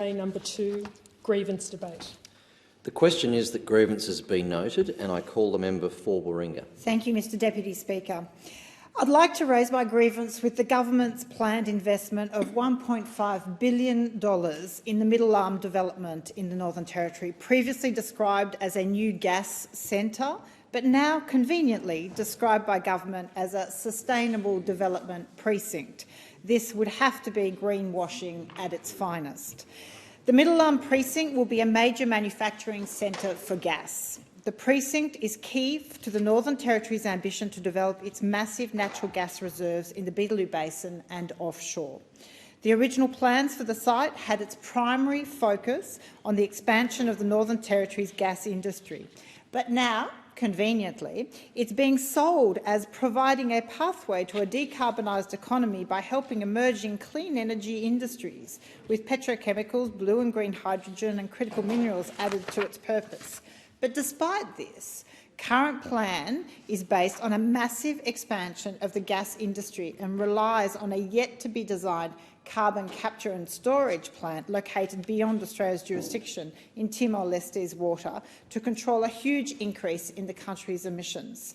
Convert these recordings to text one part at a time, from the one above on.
Number 2, grievance debate. The question is that grievance has been noted, and I call the member for Warringah. Thank you, Mr Deputy Speaker. I'd like to raise my grievance with the government's planned investment of $1.5 billion in the Middle Arm development in the Northern Territory, previously described as a new gas centre, but now conveniently described by government as a sustainable development precinct. This would have to be greenwashing at its finest. The Middle Arm precinct will be a major manufacturing centre for gas. The precinct is key to the Northern Territory's ambition to develop its massive natural gas reserves in the Beetaloo Basin and offshore. The original plans for the site had its primary focus on the expansion of the Northern Territory's gas industry. But now, conveniently, it's being sold as providing a pathway to a decarbonised economy by helping emerging clean energy industries, with petrochemicals, blue and green hydrogen and critical minerals added to its purpose. But despite this, current plan is based on a massive expansion of the gas industry and relies on a yet-to-be-designed carbon capture and storage plant located beyond Australia's jurisdiction in Timor-Leste's water to control a huge increase in the country's emissions.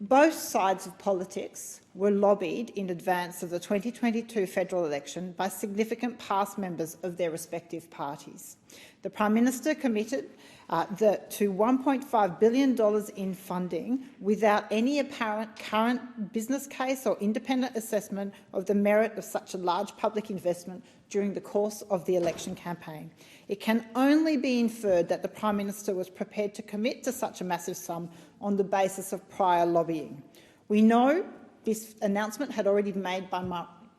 Both sides of politics were lobbied in advance of the 2022 federal election by significant past members of their respective parties. The Prime Minister committed to $1.5 billion in funding without any apparent current business case or independent assessment of the merit of such a large public investment during the course of the election campaign. It can only be inferred that the Prime Minister was prepared to commit to such a massive sum on the basis of prior lobbying. We know this announcement had already been made by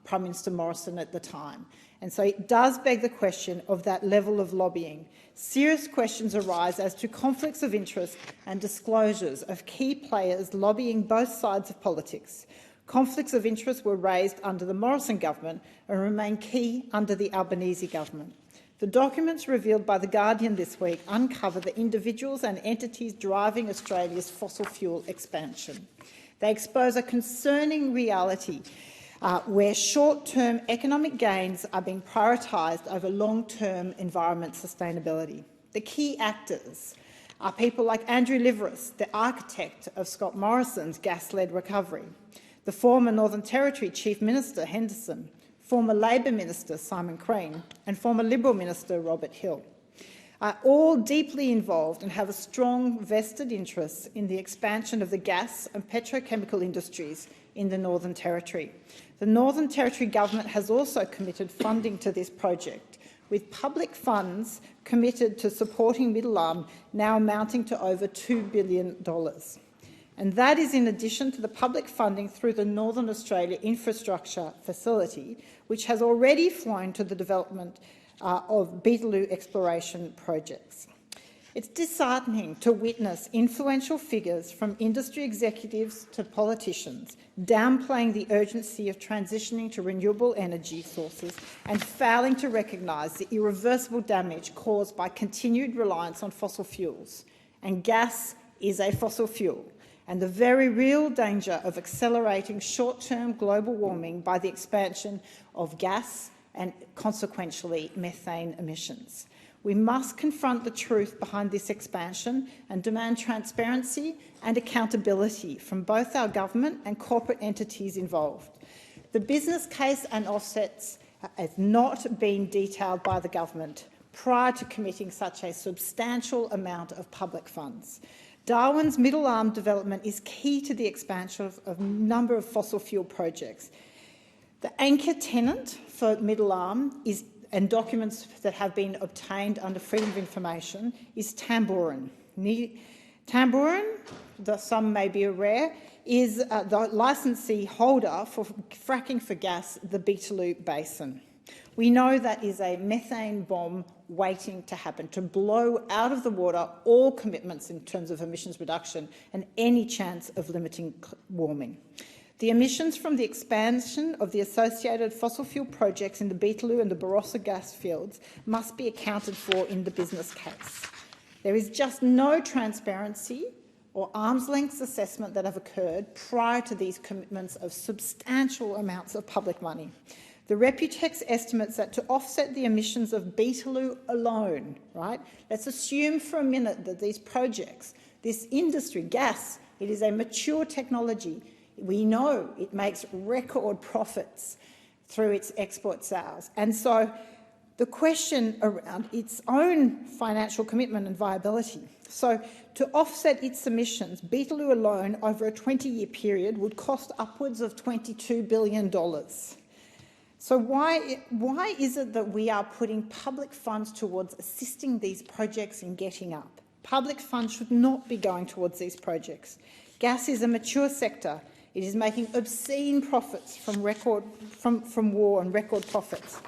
Prime Minister Morrison at the time, and so it does beg the question of that level of lobbying. Serious questions arise as to conflicts of interest and disclosures of key players lobbying both sides of politics. Conflicts of interest were raised under the Morrison government and remain key under the Albanese government. The documents revealed by The Guardian this week uncover the individuals and entities driving Australia's fossil fuel expansion. They expose a concerning reality where short-term economic gains are being prioritised over long-term environment sustainability. The key actors are people like Andrew Liveris, the architect of Scott Morrison's gas-led recovery, the former Northern Territory Chief Minister Henderson, former Labor Minister Simon Crean and former Liberal Minister Robert Hill, are all deeply involved and have a strong vested interest in the expansion of the gas and petrochemical industries in the Northern Territory. The Northern Territory Government has also committed funding to this project, with public funds committed to supporting Middle Arm now amounting to over $2 billion. And that is in addition to the public funding through the Northern Australia Infrastructure Facility, which has already flown to the development of Beetaloo exploration projects. It's disheartening to witness influential figures from industry executives to politicians downplaying the urgency of transitioning to renewable energy sources and failing to recognise the irreversible damage caused by continued reliance on fossil fuels. And gas is a fossil fuel, and the very real danger of accelerating short-term global warming by the expansion of gas and consequentially methane emissions. We must confront the truth behind this expansion and demand transparency and accountability from both our government and corporate entities involved. The business case and offsets have not been detailed by the government prior to committing such a substantial amount of public funds. Darwin's Middle Arm development is key to the expansion of a number of fossil fuel projects. The anchor tenant for Middle Arm and documents that have been obtained under Freedom of Information is Tamboran. Tamboran, some may be aware, is the licensee holder for fracking for gas, the Beetaloo Basin. We know that is a methane bomb waiting to happen, to blow out of the water all commitments in terms of emissions reduction and any chance of limiting warming. The emissions from the expansion of the associated fossil fuel projects in the Beetaloo and the Barossa gas fields must be accounted for in the business case. There is just no transparency or arm's-length assessment that have occurred prior to these commitments of substantial amounts of public money. The Reputex estimates that to offset the emissions of Beetaloo alone, right, let's assume for a minute that these projects, this industry, gas, it is a mature technology. We know it makes record profits through its export sales. And so the question around its own financial commitment and viability. So to offset its emissions, Beetaloo alone over a 20-year period would cost upwards of $22 billion. So why is it that we are putting public funds towards assisting these projects in getting up? Public funds should not be going towards these projects. Gas is a mature sector. It is making obscene profits from war and record profits.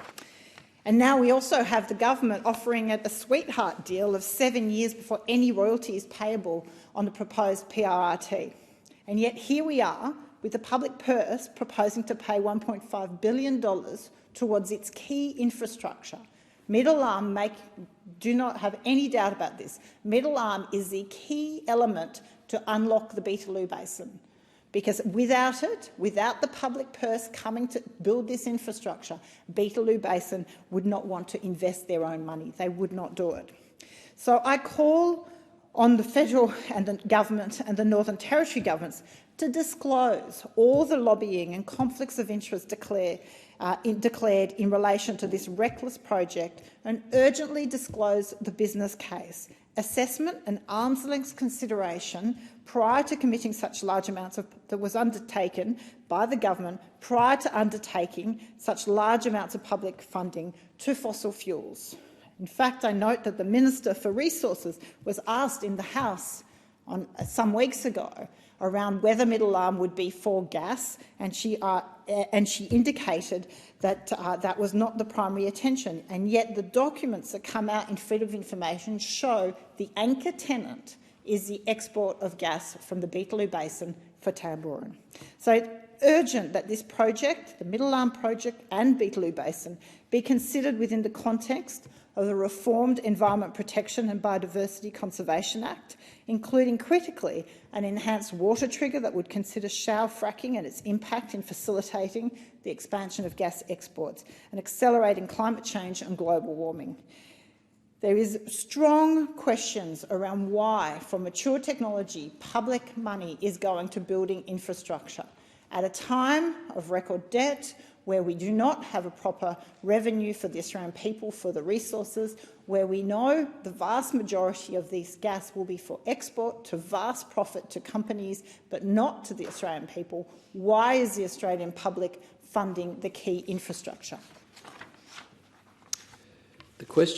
And now we also have the government offering it a sweetheart deal of 7 years before any royalty is payable on the proposed PRRT. And yet here we are with the public purse proposing to pay $1.5 billion towards its key infrastructure. Middle Arm, do not have any doubt about this, Middle Arm is the key element to unlock the Beetaloo Basin. Because without it, without the public purse coming to build this infrastructure, Beetaloo Basin would not want to invest their own money. They would not do it. So I call on the federal and the government and the Northern Territory governments to disclose all the lobbying and conflicts of interest declared in relation to this reckless project and urgently disclose the business case, assessment and arm's length consideration prior to committing such large amounts that was undertaken by the government prior to undertaking such large amounts of public funding to fossil fuels. In fact, I note that the Minister for Resources was asked in the House some weeks ago around whether Middle Arm would be for gas, and she indicated that that was not the primary attention. And yet the documents that come out in Freedom of Information show the anchor tenant is the export of gas from the Beetaloo Basin for Tamboran. So it's urgent that this project, the Middle Arm project and Beetaloo Basin, be considered within the context of the reformed Environment Protection and Biodiversity Conservation Act, including critically an enhanced water trigger that would consider shale fracking and its impact in facilitating the expansion of gas exports and accelerating climate change and global warming. There is strong questions around why, for mature technology, public money is going to building infrastructure at a time of record debt, where we do not have a proper revenue for the Australian people for the resources, where we know the vast majority of this gas will be for export to vast profit to companies, but not to the Australian people. Why is the Australian public funding the key infrastructure? The question